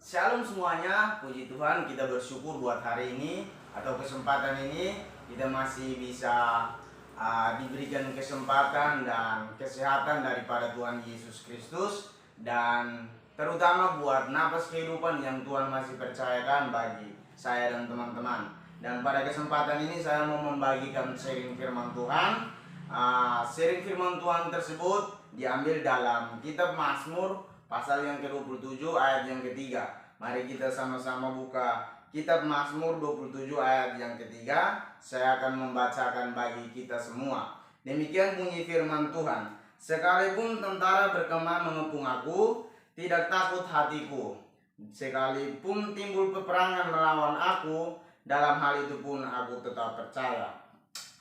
Shalom semuanya, puji Tuhan kita bersyukur buat hari ini atau kesempatan ini kita masih bisa diberikan kesempatan dan kesehatan daripada Tuhan Yesus Kristus, dan terutama buat napas kehidupan yang Tuhan masih percayakan bagi saya dan teman-teman. Dan pada kesempatan ini saya mau membagikan sharing firman Tuhan. Sharing firman Tuhan tersebut diambil dalam kitab Mazmur pasal yang ke-27 ayat yang ketiga. Mari kita sama-sama buka kitab Mazmur 27 ayat yang ketiga. Saya akan membacakan bagi kita semua. Demikian bunyi firman Tuhan. Sekalipun tentara berkemah mengepung aku, tidak takut hatiku. Sekalipun timbul peperangan melawan aku, dalam hal itu pun aku tetap percaya.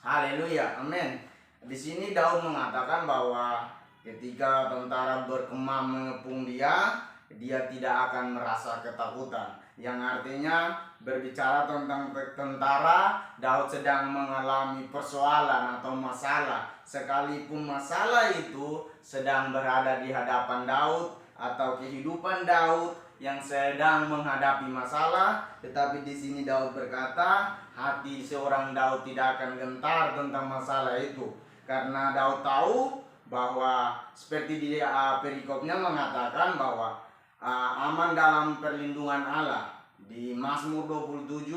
Haleluya, amin. Di sini Daud mengatakan bahwa ketika tentara berkemah mengepung dia tidak akan merasa ketakutan. Yang artinya berbicara tentang tentara, Daud sedang mengalami persoalan atau masalah. Sekalipun masalah itu sedang berada di hadapan Daud atau kehidupan Daud yang sedang menghadapi masalah, tetapi di sini Daud berkata, hati seorang Daud tidak akan gentar tentang masalah itu. Karena Daud tahu bahwa seperti di perikopnya mengatakan bahwa aman dalam perlindungan Allah. Di Mazmur 27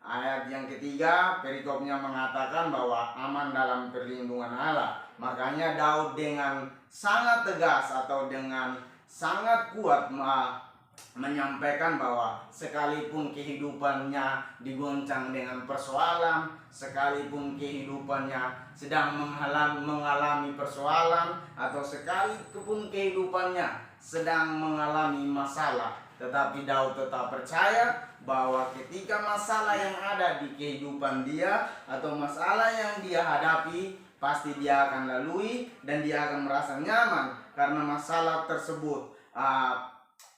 ayat yang ketiga, perikopnya mengatakan bahwa aman dalam perlindungan Allah. Makanya Daud dengan sangat tegas atau dengan sangat kuat menyampaikan bahwa sekalipun kehidupannya digoncang dengan persoalan, sekalipun kehidupannya sedang mengalami persoalan, atau sekalipun kehidupannya sedang mengalami masalah, tetapi Daud tetap percaya bahwa ketika masalah yang ada di kehidupan dia atau masalah yang dia hadapi, pasti dia akan lalui dan dia akan merasa nyaman karena masalah tersebut.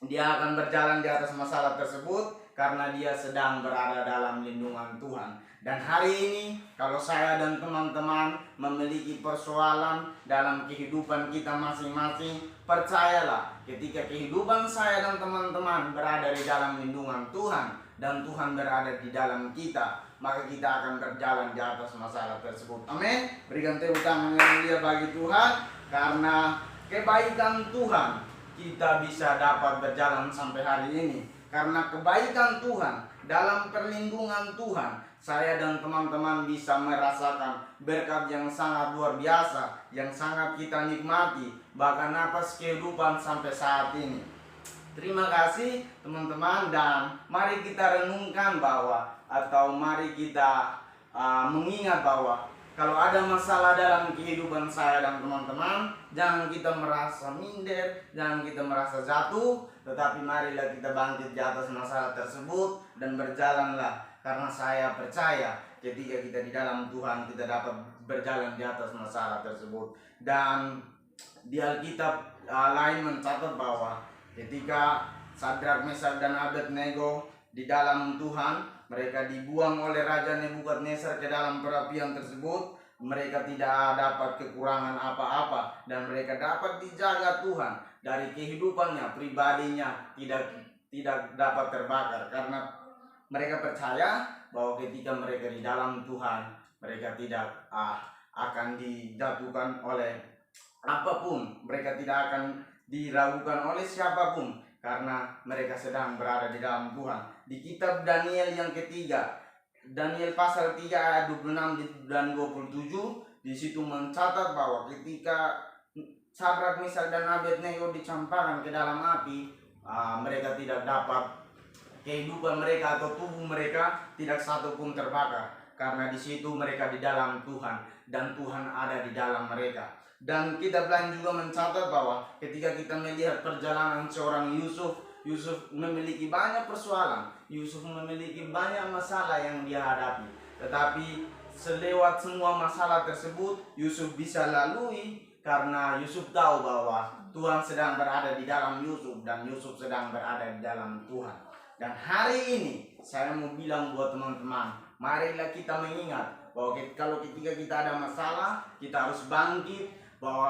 Dia akan berjalan di atas masalah tersebut karena dia sedang berada dalam lindungan Tuhan. Dan hari ini kalau saya dan teman-teman memiliki persoalan dalam kehidupan kita masing-masing, percayalah ketika kehidupan saya dan teman-teman berada di dalam lindungan Tuhan dan Tuhan berada di dalam kita, maka kita akan berjalan di atas masalah tersebut. Amin. Berikan tepuk tangan yang mulia bagi Tuhan. Karena kebaikan Tuhan kita bisa dapat berjalan sampai hari ini. Karena kebaikan Tuhan, dalam perlindungan Tuhan, saya dan teman-teman bisa merasakan berkat yang sangat luar biasa, yang sangat kita nikmati, bahkan napas kehidupan sampai saat ini. Terima kasih teman-teman, dan mari kita renungkan bahwa, atau mari kita mengingat bahwa kalau ada masalah dalam kehidupan saya dan teman-teman, jangan kita merasa minder, jangan kita merasa jatuh, tetapi marilah kita bangkit di atas masalah tersebut dan berjalanlah. Karena saya percaya ketika kita di dalam Tuhan, kita dapat berjalan di atas masalah tersebut. Dan di Alkitab lain mencatat bahwa ketika Sadrak, Mesak, dan Abednego di dalam Tuhan, mereka dibuang oleh Raja Nebukadnezar ke dalam perapian tersebut. Mereka tidak dapat kekurangan apa-apa dan mereka dapat dijaga Tuhan dari kehidupannya pribadinya tidak dapat terbakar, karena mereka percaya bahwa ketika mereka di dalam Tuhan, mereka tidak akan dijatuhkan oleh apapun, mereka tidak akan diragukan oleh siapapun, karena mereka sedang berada di dalam Tuhan. Di kitab Daniel yang ketiga, Daniel pasal 3 ayat 26 dan 27, di situ mencatat bahwa ketika Sadrak, Mesak, dan Abednego dicampakkan ke dalam api, mereka tidak dapat, kehidupan mereka atau tubuh mereka tidak satu pun terbakar, karena di situ mereka di dalam Tuhan dan Tuhan ada di dalam mereka. Dan kitab lain juga mencatat bahwa ketika kita melihat perjalanan seorang Yusuf memiliki banyak persoalan, Yusuf memiliki banyak masalah yang dia hadapi, tetapi selewat semua masalah tersebut Yusuf bisa lalui karena Yusuf tahu bahwa Tuhan sedang berada di dalam Yusuf dan Yusuf sedang berada di dalam Tuhan. Dan hari ini saya mau bilang buat teman-teman, marilah kita mengingat bahwa kalau ketika kita ada masalah, kita harus bangkit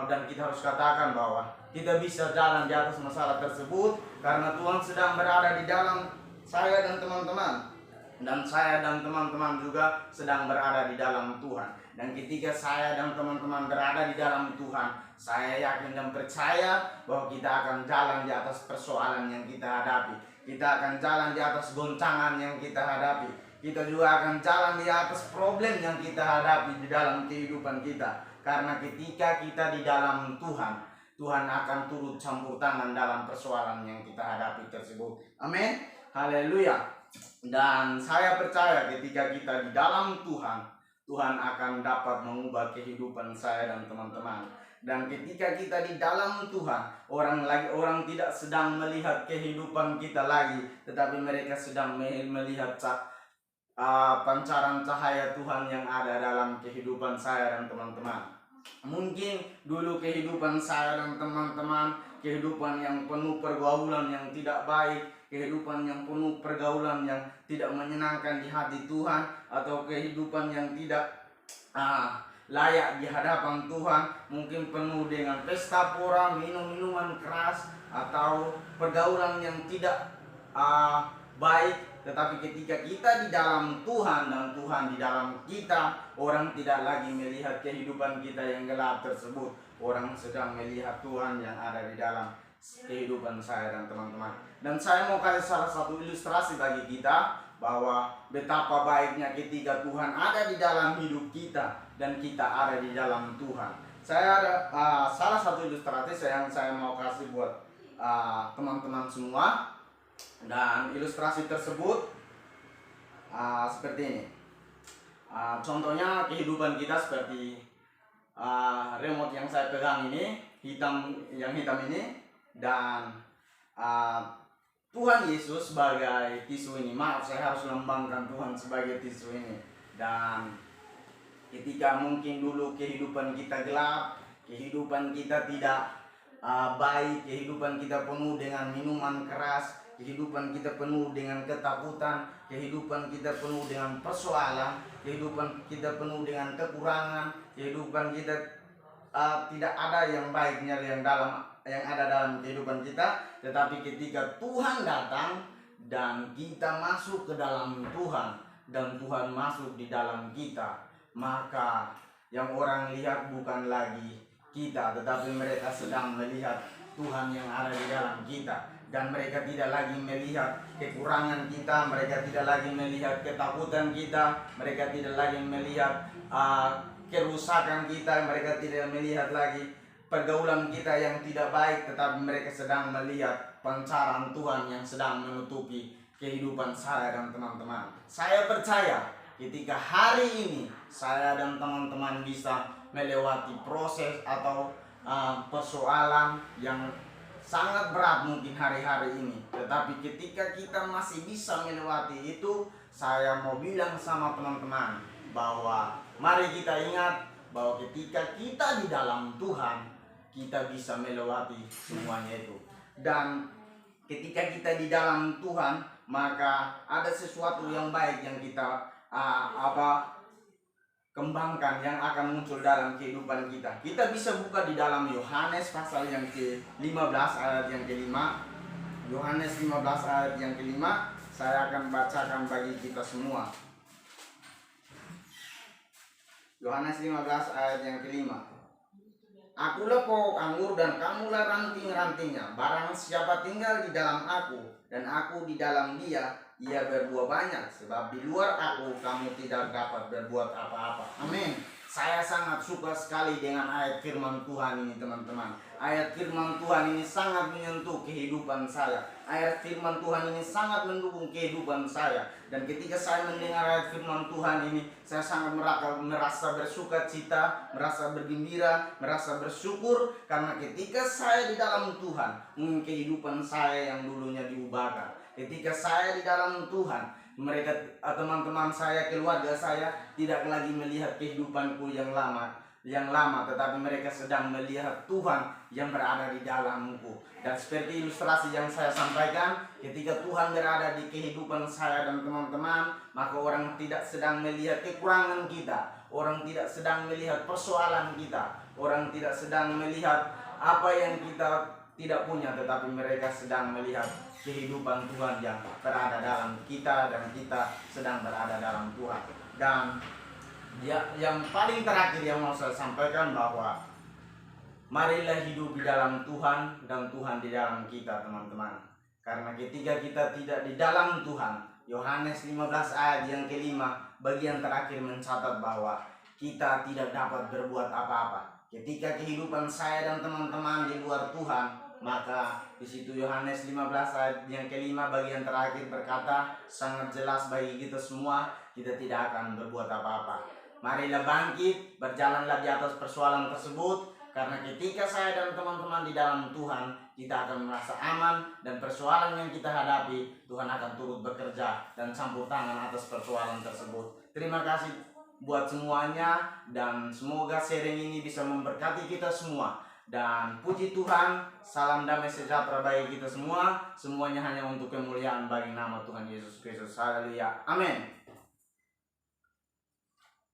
dan kita harus katakan bahwa kita bisa jalan di atas masalah tersebut, karena Tuhan sedang berada di dalam saya dan teman-teman. Dan saya dan teman-teman juga sedang berada di dalam Tuhan. Dan ketika saya dan teman-teman berada di dalam Tuhan, saya yakin dan percaya bahwa kita akan jalan di atas persoalan yang kita hadapi. Kita akan jalan di atas goncangan yang kita hadapi. Kita juga akan jalan di atas problem yang kita hadapi di dalam kehidupan kita. Karena ketika kita di dalam Tuhan, Tuhan akan turut campur tangan dalam persoalan yang kita hadapi tersebut. Amin. Haleluya. Dan saya percaya ketika kita di dalam Tuhan, Tuhan akan dapat mengubah kehidupan saya dan teman-teman. Dan ketika kita di dalam Tuhan, orang tidak sedang melihat kehidupan kita lagi, tetapi mereka sedang melihat pancaran cahaya Tuhan yang ada dalam kehidupan saya dan teman-teman. Mungkin dulu kehidupan saya dan teman-teman, kehidupan yang penuh pergaulan yang tidak baik, kehidupan yang penuh pergaulan yang tidak menyenangkan di hati Tuhan, atau kehidupan yang tidak layak di hadapan Tuhan, mungkin penuh dengan pesta pora, minum-minuman keras, atau pergaulan yang tidak baik. Tetapi ketika kita di dalam Tuhan dan Tuhan di dalam kita, orang tidak lagi melihat kehidupan kita yang gelap tersebut. Orang sedang melihat Tuhan yang ada di dalam kehidupan saya dan teman-teman. Dan saya mau kasih salah satu ilustrasi bagi kita, bahwa betapa baiknya ketika Tuhan ada di dalam hidup kita dan kita ada di dalam Tuhan. Saya ada salah satu ilustrasi yang saya mau kasih buat teman-teman semua. Dan ilustrasi tersebut seperti ini. Contohnya kehidupan kita seperti remote yang saya pegang ini, yang hitam ini, dan Tuhan Yesus sebagai tisu ini. Maaf, saya harus lambangkan Tuhan sebagai tisu ini. Dan ketika mungkin dulu kehidupan kita gelap, kehidupan kita tidak baik, kehidupan kita penuh dengan minuman keras, kehidupan kita penuh dengan ketakutan, kehidupan kita penuh dengan persoalan, kehidupan kita penuh dengan kekurangan, kehidupan kita tidak ada yang baiknya yang ada dalam kehidupan kita. Tetapi ketika Tuhan datang dan kita masuk ke dalam Tuhan, dan Tuhan masuk di dalam kita, maka yang orang lihat bukan lagi kita, tetapi mereka sedang melihat Tuhan yang ada di dalam kita. Dan mereka tidak lagi melihat kekurangan kita, mereka tidak lagi melihat ketakutan kita, mereka tidak lagi melihat kerusakan kita, mereka tidak melihat lagi pergaulan kita yang tidak baik, tetapi mereka sedang melihat pancaran Tuhan yang sedang menutupi kehidupan saya dan teman-teman. Saya percaya ketika hari ini saya dan teman-teman bisa melewati proses atau persoalan yang sangat berat mungkin hari-hari ini, tetapi ketika kita masih bisa melewati itu, saya mau bilang sama teman-teman bahwa mari kita ingat bahwa ketika kita di dalam Tuhan, kita bisa melewati semuanya itu. Dan ketika kita di dalam Tuhan, maka ada sesuatu yang baik yang kita kembangkan, yang akan muncul dalam kehidupan kita. Kita bisa buka di dalam Yohanes pasal yang ke-15 ayat yang ke-5. Yohanes 15 ayat yang ke-5, saya akan bacakan bagi kita semua. Yohanes 15 ayat yang ke-5. Akulah pokok anggur dan kamulah ranting-rantingnya. Barang siapa tinggal di dalam aku dan aku di dalam dia, ia berbuah banyak, sebab di luar aku kamu tidak dapat berbuat apa-apa. Amin. Saya sangat suka sekali dengan ayat firman Tuhan ini, teman-teman. Ayat firman Tuhan ini sangat menyentuh kehidupan saya. Ayat firman Tuhan ini sangat mendukung kehidupan saya. Dan ketika saya mendengar ayat firman Tuhan ini, saya sangat merasa bersuka cita, merasa bergembira, merasa bersyukur. Karena ketika saya di dalam Tuhan, mungkin kehidupan saya yang dulunya diubahkan. Ketika saya di dalam Tuhan, mereka, teman-teman saya, keluarga saya tidak lagi melihat kehidupanku yang lama, tetapi mereka sedang melihat Tuhan yang berada di dalamku. Dan seperti ilustrasi yang saya sampaikan, ketika Tuhan berada di kehidupan saya dan teman-teman, maka orang tidak sedang melihat kekurangan kita, orang tidak sedang melihat persoalan kita, orang tidak sedang melihat apa yang kita tidak punya, tetapi mereka sedang melihat kehidupan Tuhan yang berada dalam kita dan kita sedang berada dalam Tuhan. Dan yang paling terakhir yang mau saya sampaikan bahwa marilah hidup di dalam Tuhan dan Tuhan di dalam kita, teman-teman. Karena ketika kita tidak di dalam Tuhan, Yohanes 15 ayat yang kelima bagian terakhir mencatat bahwa kita tidak dapat berbuat apa-apa. Ketika kehidupan saya dan teman-teman di luar Tuhan, maka di situ Yohanes 15 ayat yang kelima bagian terakhir berkata sangat jelas bagi kita semua, kita tidak akan berbuat apa-apa. Marilah bangkit, berjalanlah di atas persoalan tersebut, karena ketika saya dan teman-teman di dalam Tuhan, kita akan merasa aman dan persoalan yang kita hadapi, Tuhan akan turut bekerja dan campur tangan atas persoalan tersebut. Terima kasih buat semuanya dan semoga sharing ini bisa memberkati kita semua. Dan puji Tuhan, salam damai sejahtera bagi kita semua. Semuanya hanya untuk kemuliaan bagi nama Tuhan Yesus Kristus. Haleluya. Amin.